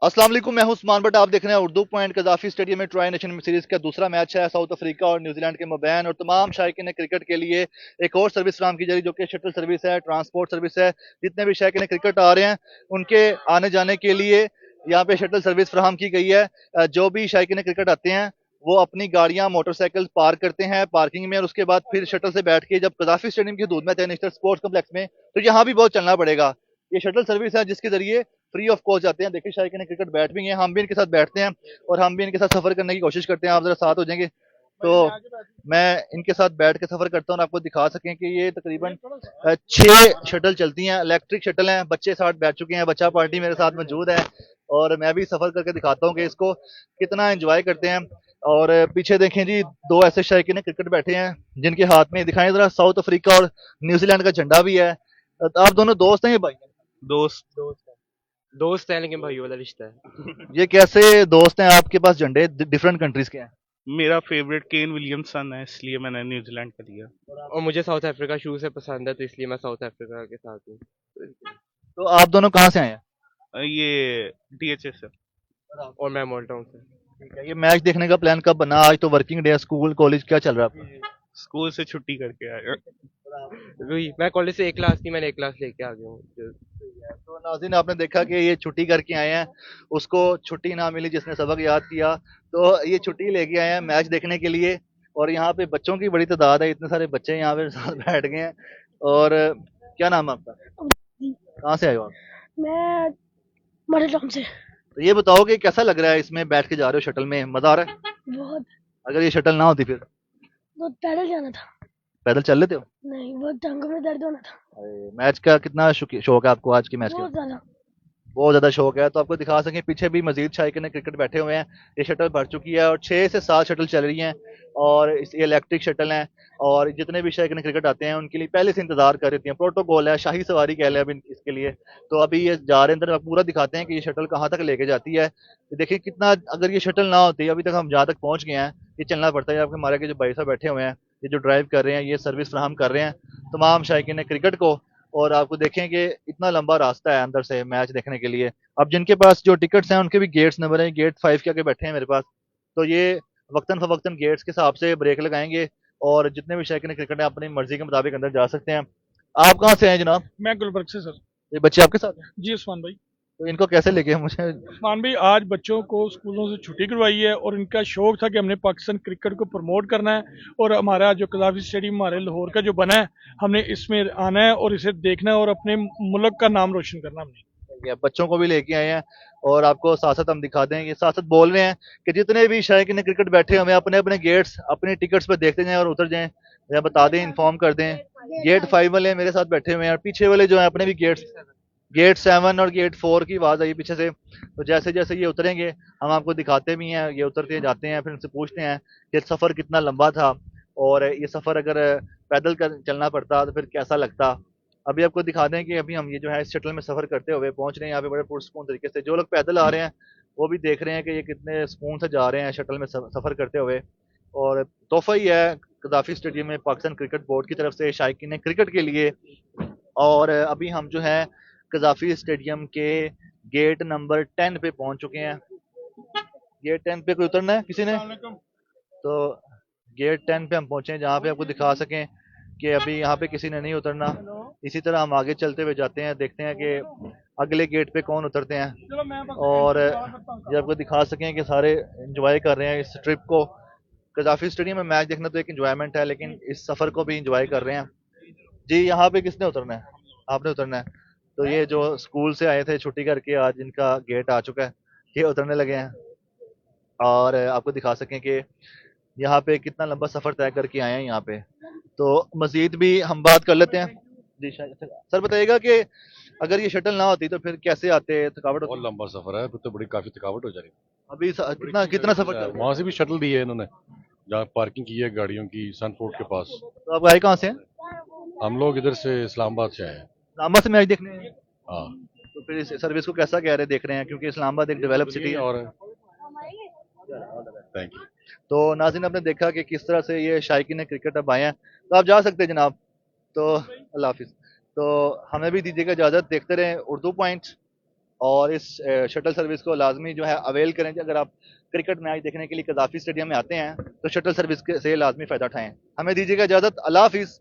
अस्सलाम वालेकुम, मैं हूं उस्मान बट आप देख रहे हैं उर्दू पॉइंट। कजाफी स्टेडियम में ट्राई नेशन सीरीज का दूसरा मैच है। साउथ अफ्रीका और न्यूजीलैंड के मबैन और तमाम शायकीन क्रिकेट के लिए एक और सर्विस फराम की जा रही है, जो कि शटल सर्विस है, ट्रांसपोर्ट सर्विस है। जितने भी शायकीन क्रिकेट आ रहे हैं उनके आने जाने के लिए यहाँ पे शटल सर्विस फराम की गई है। जो भी शायकीन क्रिकेट आते हैं वो अपनी गाड़ियां मोटरसाइकिल पार्क करते हैं पार्किंग में, और उसके बाद फिर शटल से बैठ के जब कजाफी स्टेडियम की हदूद में आते हैं नेशनल स्पोर्ट्स कम्प्लेक्स में, तो यहाँ भी बहुत चलना पड़ेगा। ये शटल सर्विस है जिसके जरिए फ्री ऑफ कॉस्ट जाते हैं। देखिए शायद ने क्रिकेट बैठ भी हैं, हम भी इनके साथ बैठते हैं और हम भी इनके साथ सफर करने की कोशिश करते हैं। आप जरा साथ हो जाएंगे तो मैं इनके साथ बैठ के सफर करता हूँ और आपको दिखा सकें कि ये तकरीबन 6 शटल चलती हैं, इलेक्ट्रिक शटल हैं। बच्चे साथ बैठ चुके हैं, बच्चा पार्टी मेरे साथ मौजूद है और मैं भी सफर करके दिखाता हूँ कि इसको कितना एंजॉय करते हैं। और पीछे देखें जी, दो ऐसे शायकीन क्रिकेट बैठे हैं जिनके हाथ में दिखाएं जरा साउथ अफ्रीका और न्यूजीलैंड का झंडा भी है। तो आप दोनों दोस्त हैं ये भाई? दोस्त दोस्त है लेकिन भाई वाला रिश्ता है। ये कैसे दोस्त हैं? आपके पास झंडे डिफरेंट कंट्रीज के हैं। मेरा फेवरेट केन विलियमसन है इसलिए मैंने न्यूजीलैंड का लिया। और मुझे साउथ अफ्रीका शुरू से पसंद है तो इसलिए मैं साउथ अफ्रीका के साथ हूँ। तो आप दोनों कहाँ से आए हैं? ये डीएचएस है। और मैं मोल टाउन से। ठीक है, ये मैच देखने का प्लान कब बना? आज तो वर्किंग डे है, स्कूल कॉलेज क्या चल रहा है आपका? स्कूल से छुट्टी करके आया। वही मैं कॉलेज से एक क्लास थी, मैंने एक क्लास लेके आ गया हूँ तो नाज़रीन, आपने देखा कि ये छुट्टी करके आए हैं, उसको छुट्टी ना मिली जिसने सबक याद किया, तो ये छुट्टी लेके आए हैं मैच देखने के लिए। और यहाँ पे बच्चों की बड़ी तादाद है, इतने सारे बच्चे यहाँ पे साथ बैठ गए हैं। और क्या नाम है आपका? कहाँ से आए हो आप? मैं मॉडल टाउन से। तो ये बताओ कि कैसा लग रहा है इसमें बैठ के जा रहे हो शटल में, मजा आ रहा है? बहुत। अगर ये शटल ना होती फिर तो पैदल जाना था। पैदल चल लेते हो? नहीं, वो टांगों में दर्द होना था। मैच का कितना शौक है आपको आज के मैच का? बहुत ज्यादा। बहुत ज्यादा शौक है। तो आपको दिखा सकें पीछे भी मजीद शायकीन क्रिकेट बैठे हुए हैं। ये शटल भर चुकी है और 6 से 7 शटल चल रही हैं और ये इलेक्ट्रिक शटल हैं। और जितने भी शायकीन क्रिकेट आते हैं उनके लिए पहले से इंतजार कर रही हैं, प्रोटोकॉल है, शाही सवारी कह लें अब इसके लिए। तो अभी ये जा रहे हैं अंदर, पूरा दिखाते हैं कि ये शटल कहाँ तक लेके जाती है। तो देखिए कितना, अगर ये शटल ना होती, अभी तक हम जहाँ तक पहुँच गए हैं, ये चलना पड़ता है। आपके हमारे के जो भाई साहब बैठे हुए हैं, ये जो ड्राइव कर रहे हैं, ये सर्विस फ्राहम कर रहे हैं तमाम शायकीन क्रिकेट को। और आपको देखें कि इतना लंबा रास्ता है अंदर से मैच देखने के लिए। अब जिनके पास जो टिकट्स हैं उनके भी गेट्स नंबर है, गेट 5 के आगे बैठे हैं मेरे पास। तो ये वक्तन फवक्तन गेट्स के हिसाब से ब्रेक लगाएंगे और जितने भी शौकीन क्रिकेट है अपनी मर्जी के मुताबिक अंदर जा सकते हैं। आप कहाँ से हैं जनाब? मैं गुलबर्ग से सर। ये बच्चे आपके साथ हैं? जी उस्मान भाई। तो इनको कैसे लेके मुझे? उस्मान भाई, आज बच्चों को स्कूलों से छुट्टी करवाई है और इनका शौक था कि हमने पाकिस्तान क्रिकेट को प्रमोट करना है। और हमारा जो कजाफी स्टेडियम हमारे लाहौर का जो बना है, हमने इसमें आना है और इसे देखना है और अपने मुल्क का नाम रोशन करना हमने। या बच्चों को भी लेके आए हैं और आपको साथ साथ हम दिखा दें, ये साथ साथ बोल रहे हैं कि जितने भी शायकीन क्रिकेट बैठे हुए हैं अपने अपने गेट्स अपने टिकट्स पे देखते जाएं और उतर जाएं, या बता दें, इन्फॉर्म कर दें। गेट 5 वाले मेरे साथ बैठे हुए हैं और पीछे वाले जो है अपने भी गेट 7 और गेट 4 की आवाज़ आई पीछे से। तो जैसे जैसे ये उतरेंगे हम आपको दिखाते भी हैं, ये उतरते जाते हैं, फिर उनसे पूछते हैं कि सफ़र कितना लंबा था और ये सफ़र अगर पैदल कर चलना पड़ता तो फिर कैसा लगता। अभी आपको दिखा दें कि अभी हम ये जो है इस शटल में सफ़र करते हुए पहुंच रहे हैं यहाँ पे बड़े पुरसकून तरीके से। जो लोग पैदल आ रहे हैं वो भी देख रहे हैं कि ये कितने सुकून से जा रहे हैं शटल में सफ़र करते हुए। और तोहफा ही है कदाफी स्टेडियम में पाकिस्तान क्रिकेट बोर्ड की तरफ से शायकीन क्रिकेट के लिए। और अभी हम जो है कजाफी स्टेडियम के गेट नंबर 10 पे पहुंच चुके हैं। गेट 10 पे कोई उतरना है किसी ने? तो गेट 10 पे हम पहुंचे हैं जहाँ पे आपको दिखा सकें कि अभी यहाँ पे किसी ने नहीं उतरना। इसी तरह हम आगे चलते हुए जाते हैं, देखते हैं कि अगले गेट पे कौन उतरते हैं। और ये आपको दिखा सकें कि सारे इंजॉय कर रहे हैं इस ट्रिप को। कजाफी स्टेडियम में मैच देखना तो एक इंजॉयमेंट है, लेकिन इस सफ़र को भी इंजॉय कर रहे हैं। जी, यहाँ पे किसने उतरना है? आपने उतरना है। तो ये जो स्कूल से आए थे छुट्टी करके, आज इनका गेट आ चुका है, ये उतरने लगे हैं। और आपको दिखा सकें कि यहाँ पे कितना लंबा सफ़र तय करके आए हैं यहाँ पे। तो मज़ीद भी हम बात कर लेते हैं। जी सर, बताइएगा कि अगर ये शटल ना होती तो फिर कैसे आते, थकावट बहुत होती? लंबा सफर है, फिर तो बड़ी काफी थकावट हो जाएगी। अभी कितना कितना सफ़र चल रहा है? वहां से भी शटल दी है इन्होंने, जहाँ पार्किंग की है गाड़ियों की सनफोर्ड के पास। तो आप आए कहाँ से हैं? हम लोग इधर से इस्लामाबाद से आए हैं। इस्लामाबाद से मैच देखने हैं? हाँ। तो फिर इस सर्विस को कैसा कह रहे देख रहे हैं, क्योंकि इस्लामाबाद एक डेवलप सिटी है। और थैंक यू। तो नाज़रीन, आपने देखा कि किस तरह से ये शायकीन क्रिकेट अब आए हैं। तो आप जा सकते हैं जनाब। तो अल्लाह हाफिज़। तो हमें भी दीजिएगा इजाज़त, देखते रहें उर्दू पॉइंट। और इस शटल सर्विस को लाजमी जो है अवेल करें। अगर आप क्रिकेट मैच देखने के लिए कज़ाफ़ी स्टेडियम में आते हैं तो शटल सर्विस से लाजमी फ़ायदा उठाएं। हमें दीजिएगा इजाज़त। अल्लाह हाफ़िज़।